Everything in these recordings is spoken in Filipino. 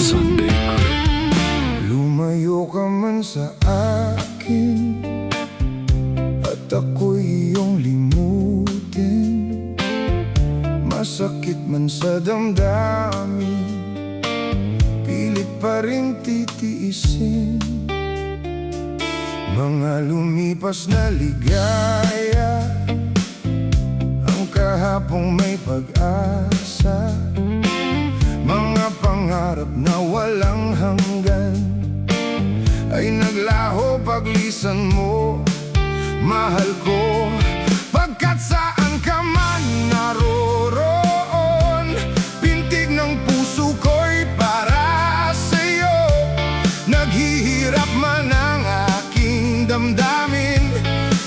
Sunday Crib. Lumayo ka man sa akin at ako'y iyong limutin. Masakit man sa damdamin, pilit pa rin titiisin. Mga lumipas na ligaya, ang kahapong may pag-asa, mga pangarap na walang hanggan ay naglaho paglisan mo, mahal ko. Pagkat saan ka man naroroon, pintig ng puso ko'y para sa'yo. Naghihirap man ang aking damdamin,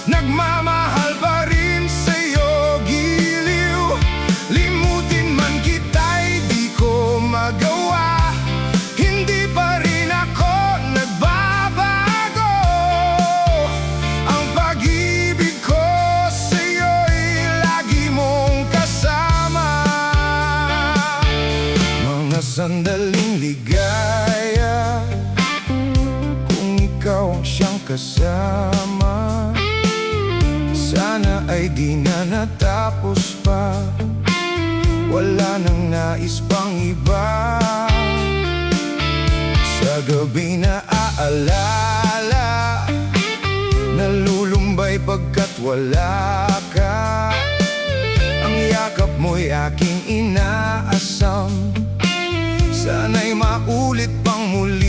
nagmamahal pa rin sa'yo, giliw. Limutin man kita'y di ko magawa, hindi pa rin ako nagbabago. Ang pag-ibig ko sa'yo'y lagi mong kasama. Mga sandaling ligaya, kung ikaw ang siyang kasama, sana ay di na natapos pa, wala nang nais pang iba. Sa gabi na aalala, nalulumbay pagkat wala ka. Ang yakap mo'y aking inaasam, sana'y maulit pang muli.